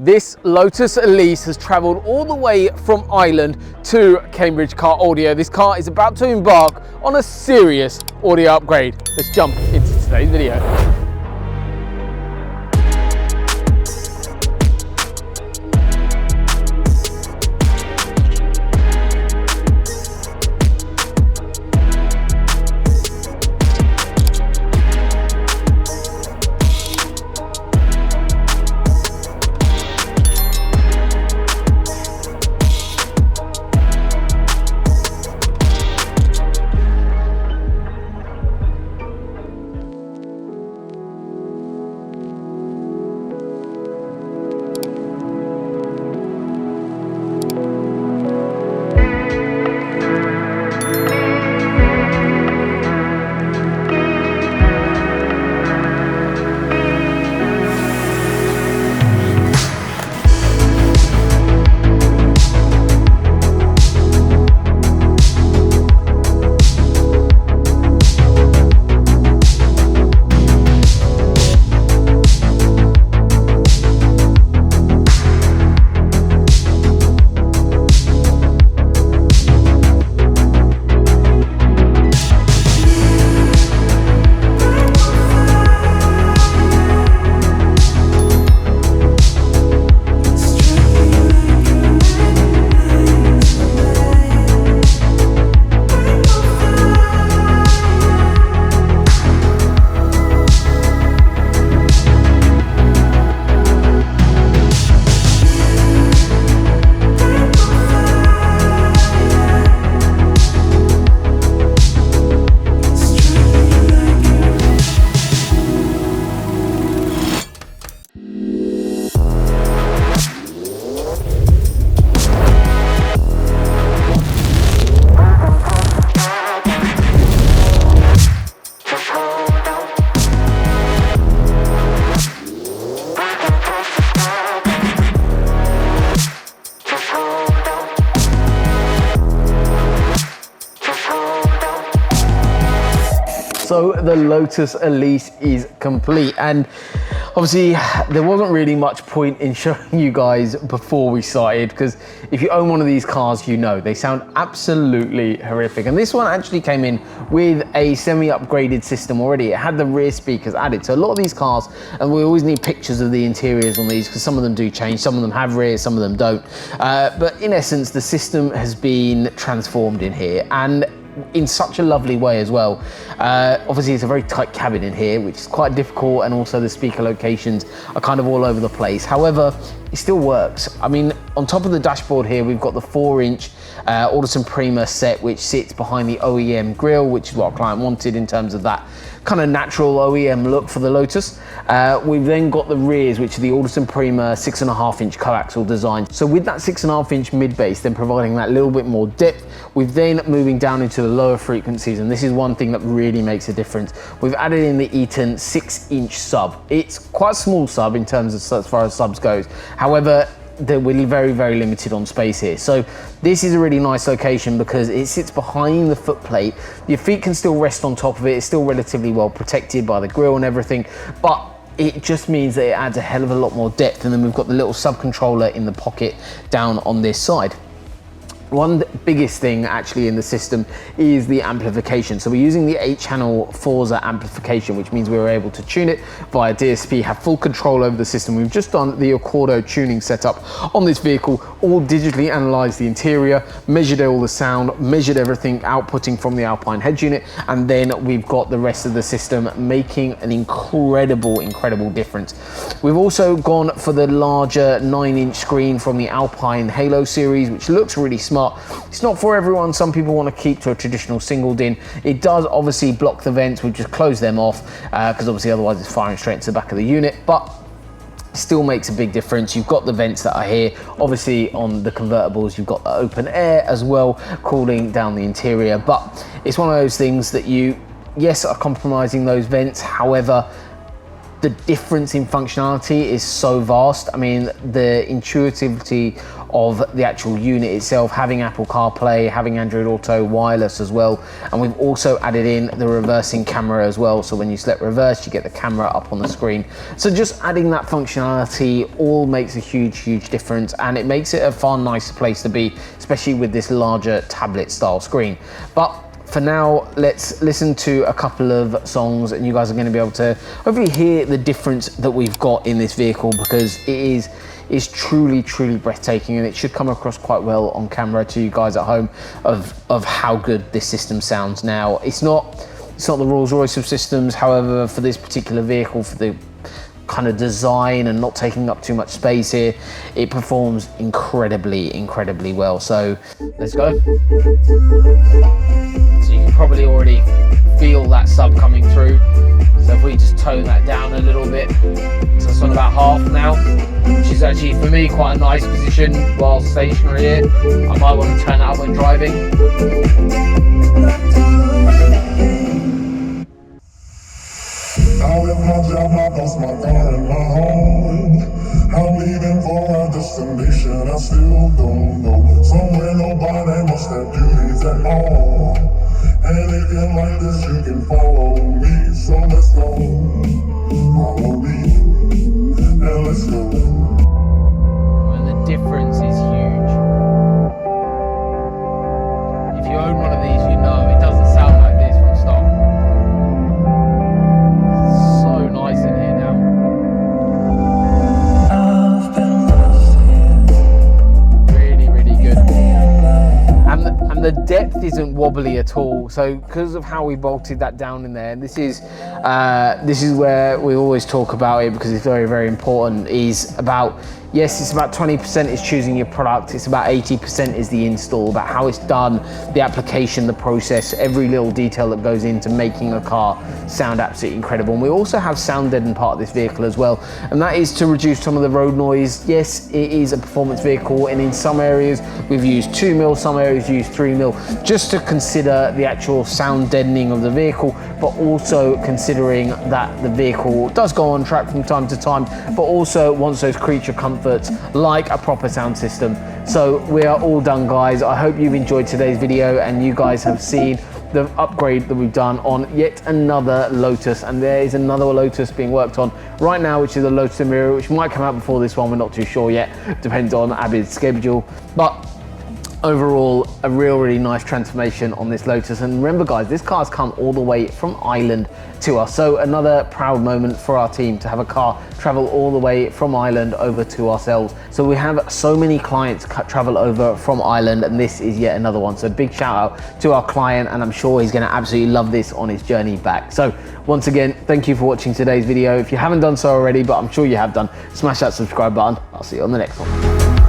This Lotus Elise has travelled all the way from Ireland to Cambridge Car Audio. This car is about to embark on a serious audio upgrade. Let's jump into today's video. So the Lotus Elise is complete, and obviously there wasn't really much point in showing you guys before we started, because if you own one of these cars, you know they sound absolutely horrific. And this one actually came in with a semi-upgraded system already. It had the rear speakers added. So a lot of these cars, and we always need pictures of the interiors on these because some of them do change, some of them have rear, some of them don't. But in essence, the system has been transformed in here, and in such a lovely way as well. Obviously it's a very tight cabin in here, which is quite difficult, and also the speaker locations are kind of all over the place. However, it still works. I mean, on top of the dashboard here, we've got the 4-inch Audison Prima set, which sits behind the OEM grille, which is what our client wanted in terms of that kind of natural OEM look for the Lotus. We've then got the rears, which are the Audison Prima 6.5-inch coaxial design. So with that 6.5-inch mid bass, then providing that little bit more depth, we've then moving down into the lower frequencies, and this is one thing that really makes a difference. We've added in the Eaton 6-inch sub. It's quite a small sub in terms of as far as subs goes. However, we're very, very limited on space here. So this is a really nice location because it sits behind the footplate. Your feet can still rest on top of it. It's still relatively well protected by the grille and everything, but it just means that it adds a hell of a lot more depth. And then we've got the little sub controller in the pocket down on this side. One biggest thing actually in the system is the amplification. So we're using the 8-channel Forza amplification, which means we were able to tune it via DSP, have full control over the system. We've just done the Accordo tuning setup on this vehicle, all digitally analyzed the interior, measured all the sound, measured everything outputting from the Alpine head unit, and then we've got the rest of the system making an incredible difference. We've also gone for the larger 9-inch screen from the Alpine Halo series, which looks really smart. It's not for everyone. Some people want to keep to a traditional single din. It does obviously block the vents. We've just closed them off because obviously otherwise it's firing straight into the back of the unit, but still makes a big difference. You've got the vents that are here. Obviously on the convertibles, you've got the open air as well, cooling down the interior. But it's one of those things that you, yes, are compromising those vents. However, the difference in functionality is so vast. I mean, the intuitivity of the actual unit itself, having Apple CarPlay, having Android Auto wireless as well, and we've also added in the reversing camera as well, so when you select reverse you get the camera up on the screen. So just adding that functionality all makes a huge difference, and it makes it a far nicer place to be, especially with this larger tablet style screen. But for now, let's listen to a couple of songs, and you guys are going to be able to hopefully hear the difference that we've got in this vehicle, because it is truly breathtaking, and it should come across quite well on camera to you guys at home of how good this system sounds now. It's not the Rolls-Royce of systems, however, for this particular vehicle, for the kind of design and not taking up too much space here, it performs incredibly well. So let's go. So you can probably already feel that sub coming through. So if we just tone that down a little bit, so it's on about half now, which is actually for me quite a nice position while stationary here. I might want to turn that up when driving. Out of my job, I lost my car and my home. I'm leaving for a destination I still don't know. Somewhere nobody must have duties at all. And if you like this, you can follow me. So let's go. Follow me. And let's go. And the difference is huge. If you own one of these, you know it doesn't sound like this from stock. So nice in here now. I've been lost here. Really good. And the depth isn't wobbly at all. So because of how we bolted that down in there, this is where we always talk about it, because it's very important, is about, yes, it's about 20% is choosing your product, it's about 80% is the install, about how it's done, the application, the process, every little detail that goes into making a car sound absolutely incredible. And we also have sound deaden part of this vehicle as well, and that is to reduce some of the road noise. Yes, it is a performance vehicle, and in some areas we've used 2 mil, some areas use 3 mil, just to consider the actual sound deadening of the vehicle, but also considering that the vehicle does go on track from time to time, but also wants those creature comforts like a proper sound system. So we are all done, guys. I hope you've enjoyed today's video and you guys have seen the upgrade that we've done on yet another Lotus, and there is another Lotus being worked on right now, which is a Lotus Emira, which might come out before this one. We're not too sure yet, depends on Abid's schedule. But overall, a really nice transformation on this Lotus. And remember, guys, this car's come all the way from Ireland to us, so another proud moment for our team to have a car travel all the way from Ireland over to ourselves. So we have so many clients travel over from Ireland, and this is yet another one. So big shout out to our client, and I'm sure he's going to absolutely love this on his journey back. So once again, thank you for watching today's video. If you haven't done so already, but I'm sure you have done, smash that subscribe button. I'll see you on the next one.